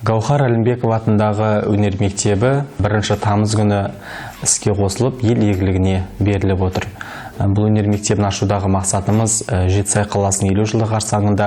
Гаухар Әлімбекова атындағы өнер мектебі 1 тамыз күні іске қосылып, ел игілігіне беріліп отыр. Бұл өнер мектебін ашудағы мақсатымыз Жетісай қаласының 50 жылдығы қарсаңында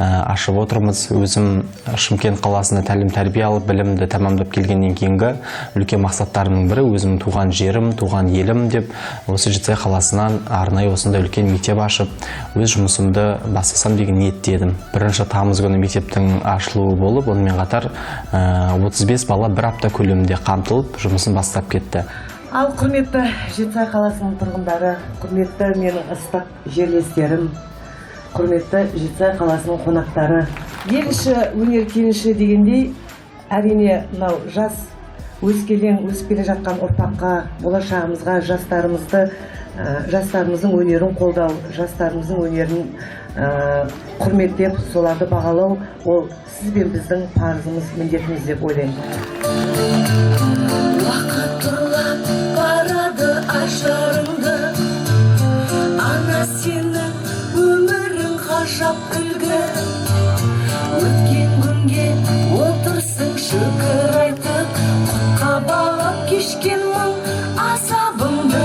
ашып отырмыз. Өзім Шымкент қаласында тәлім-тәрбие алып, білімді тәмамдап келгеннен кейінгі үлкен мақсаттарымның бірі өзім туған жерім, туған елім деп, осы Жетісай қаласынан арнайы осында үлкен мектеп ашып, өз жұмысымды бастасам деген ниеттедім. 1 тамыз күні мектептің ашылуы болып, онымен қатар 35 бала бір апта көлемінде қамтылып, жұмысын бастап кетті. Ал құрметті Жетісай қаласының тұрғындары, құрметті менің ыстық жерлестерім, құрметті Жетісай қаласының қонақтары. Ел іші өнер кеніші дегендей, әрине мынау жас өскелең өсіп келе жатқан ұрпаққа, болашағымызға, жастарымыздың өнерін қолдау, жастарымыздың өнерін құрметтеп, соларды бағалау, ол сіз бен біздің парызымыз, міндетіміз деп ойлаймын. Ажарыңды, ана сенің өмірің ғажап үлгі. Өткен күнге отырсың шүкір айтып, құтқа балап кешкен мың азабыңды.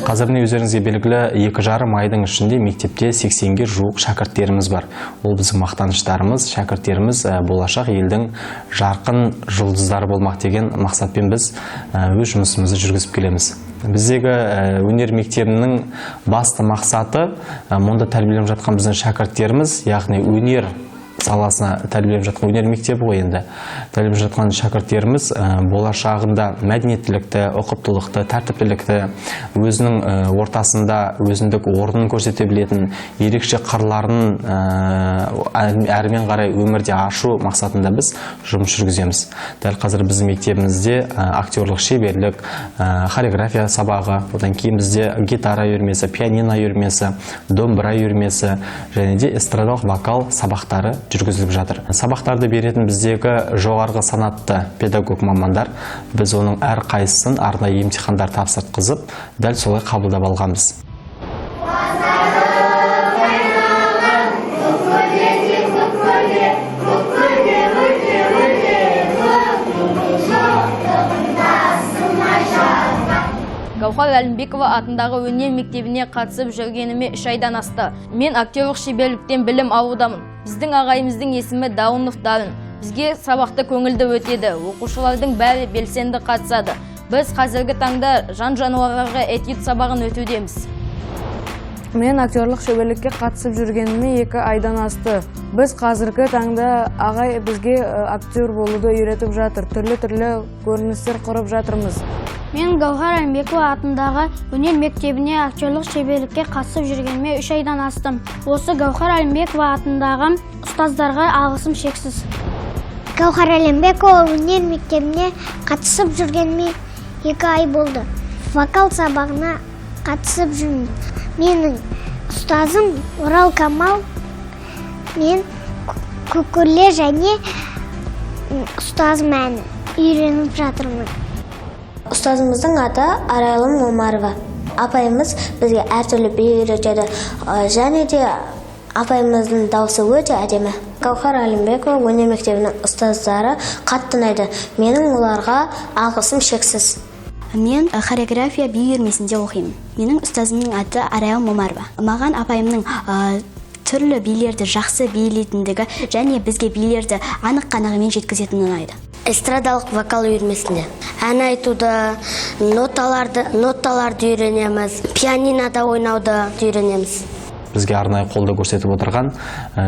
Қазір міне өздеріңізге белгілі 2,5 айдың ішінде мектепте 80-ге жуық шәкірттеріміз бар. Ол біздің мақтаныштарымыз, шәкірттеріміз болашақ елдің жарқын жұлдыздары болмақ деген мақсатпен біз өз жұмысымызды жүргізіп келеміз. Біздегі өнер мектебінің басты мақсаты мұнда тәрбиеленіп жатқан біздің шәкірттеріміз, яғни өнер саласына тәрбиеленіп жатқан өнер мектебі ғой енді. Тәрбиеленіп жатқан шәкірттеріміз болашағында мәдениеттілікті, ұқыптылықты, тәртіптілікті, өзінің ортасында өзіндік орнын көрсете білетін, ерекше қырларын әрмен қарай өмірде ашу мақсатында біз жұмыс жүргіземіз. Дәл қазір біздің мектебімізде актерлық шеберлік, хореография сабағы, одан кейін бізде гитара үйірмесі, пианино үйірмесі, домбыра үйірмесі және де эстрадалық вокал сабақтары жүргізіліп жатыр. Сабақтарды беретін біздегі жоғарғы санатты педагог мамандар, біз оның әр қайсысын арнайы емтихандар тапсыртқызып, дәл солай қабылдап алғанбыз. Гаухар Әлімбекова атындағы өнер мектебіне қатысып жүргеніме 3 айдан асты. Мен актерлық шеберліктен білім алудамын. Біздің ағайымыздың есімі Даунов Дарын. Бізге сабақты көңілді өтеді. Оқушылардың бәрі белсенді қатысады. Біз қазіргі таңда жан-жануарларға этюд сабағын өтудеміз. Мен актерлық шеберлікке қатысып жүргеніме 2 айдан асты. Біз қазіргі таңда ағай бізге актер болуды үйретіп жатыр. Түрлі көріністер құрып жатырмыз. Мен Гаухар Әлімбекова атындағы өнер мектебіне актерлық шеберлікке қатысып жүргеніме 3 айдан астым. Осы Гаухар Әлімбекова атындағы ұстаздарға алғысым шексіз. Гаухар Әлімбекова өнер мектебіне қатысып жүргеніме 2 ай болды. Вокал сабағына қатысып жүрмін. Менің ұстазым Орал Камал. Мен көкірле және ұстазым әні үйреніп жатырмын. Ұстазымыздың аты Арайлым Омарова. Апайымыз бізге әртүрлі би үйретеді, және де апайымыздың дауысы өте әдемі. Гаухар Әлімбекова өнер мектебінің ұстаздары қатты ұнайды. Менің оларға алғысым шексіз. Мен хореография би үйірмесінде оқимын. Менің ұстазымның аты Арайлым Омарова. Маған апайымның түрлі билерді жақсы билейтіндігі және бізге билерді анық қанығымен жеткізетін ұнайды. Эстрадалық вокал үйірмесінде ән айтуды, ноталарды үйренеміз, пианинода ойнауды үйренеміз. Бізге арнайы қолдау көрсетіп отырған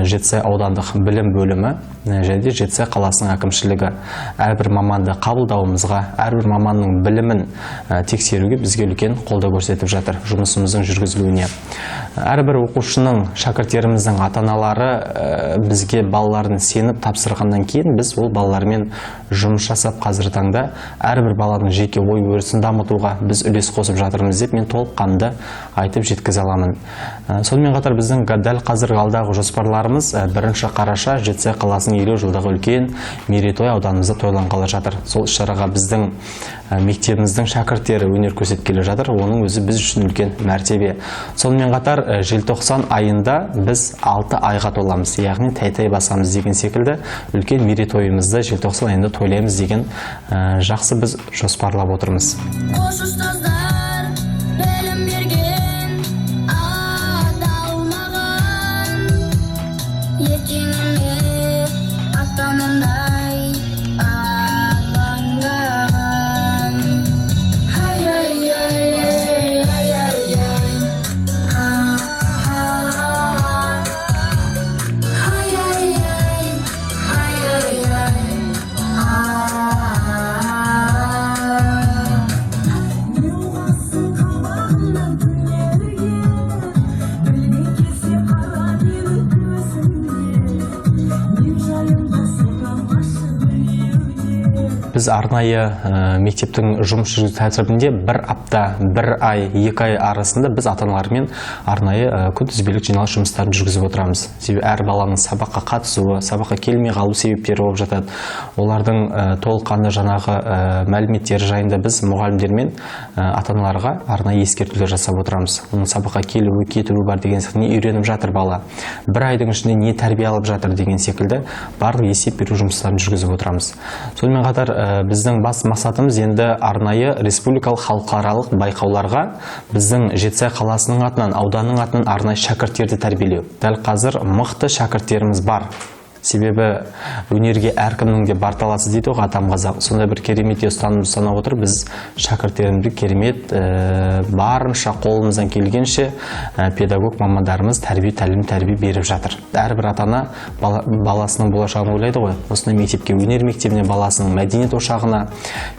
Жетісай аудандық білім бөлімі және де Жетісай қаласының әкімшілігі әрбір маманды қабылдауымызға, әрбір маманның білімін тексеруге бізге үлкен қолдау көрсетіп жатыр жұмысымыздың жүргізілуіне. Әрбір оқушының, шәкірттеріміздің ата-аналары бізге балаларын сеніп тапсырғаннан кейін біз ол балалармен жұмыс жасап қазіргі таңда әрбір баланың жеке ой өрісін дамытуға біз үлес қосып жатырмыз деп мен толыққанды айтып жеткізе аламын. Сонымен қатар біздің дәл қазіргі алдағы жоспарларымыз 1 қараша жетісай қаласының 50 жылдығы үлкен мерейтой ауданымызда тойланғалы жатыр. Сол іс-шараға біздің мектебіміздің шәкірттері өнер көрсеткелі жатыр. Оның өзі біз үшін үлкен мәртебе. Сонымен қатар желтоқсан айында біз 6 айға толамыз, яғни тәй-тәй басамыз деген секілді үлкен мерейтойымызды желтоқсан айында тойлаймыз деген жақсы біз жоспарлап отырмыз. Қош ұстаздар, білім берген, адал маған, ертеңіме ата-анамдай алаңдаған. Ай-яй-яй, ай-яй-яй, ай-яй-яй, ай-яй-яй. Біз арнайы мектептің жұмыс жүргізу тәртібінде 1 апта, 1 ай, 2 ай арасында біз ата-аналармен арнайы күнтізбелік жиналыс жұмыстарын жүргізіп отырамыз. Себебі әр баланың сабаққа қатысуы, сабаққа келмей қалу себептері болып жатады. Олардың толыққанды жаңағы мәліметтері жайында біз мұғалімдермен ата-аналарға арнайы ескертулер жасап отырамыз. Оның сабаққа келуі, кетуі бар деген секілді, не үйреніп жатыр бала, 1 айдың ішінде не тәрбие алып жатыр деген секілді барлық есеп беру жұмыстарын жүргізіп отырамыз. Сонымен қатар біздің бас мақсатымыз енді арнайы республикалық халықаралық байқауларға біздің Жетісай қаласының атынан, ауданның атынан арнайы шәкірттерді тәрбиелеу. Дәл қазір мықты шәкірттеріміз бар. Себебі өнерге әркімнің де бар таласы дейді ғой атам қазақ. Сондай бір керемет ұстаным ұстана отырып, біз шәкірттерімізді керемет барынша қолымыздан келгенше педагог мамандарымыз тәрбие беріп жатыр. Әрбір ата-ана баласының болашағын ойлайды ғой. Осындай мектепке, өнер мектебіне, баласының мәдениет ошағына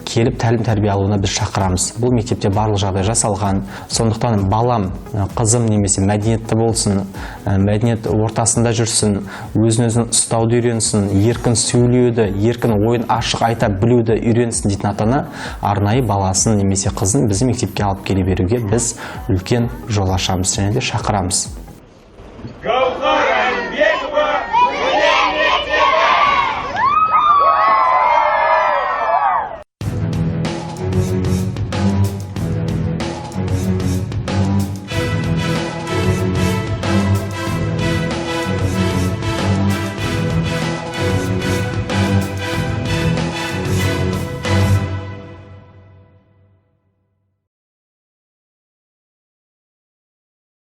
келіп тәрбие алуына біз шақырамыз. Бұл мектепте барлық жағдай жасалған. Сондықтан балам, қызым немесе мәдениетті болсын, мәдениет ортасында жүрсін, өзін ұстауды үйренсін, еркін сөйлеуді, еркін ойын ашық айта білуді үйренсін дейтін ата-ана арнайы баласын немесе қызын біздің мектепке алып келе беруге біз үлкен жол ашамыз және де шақырамыз.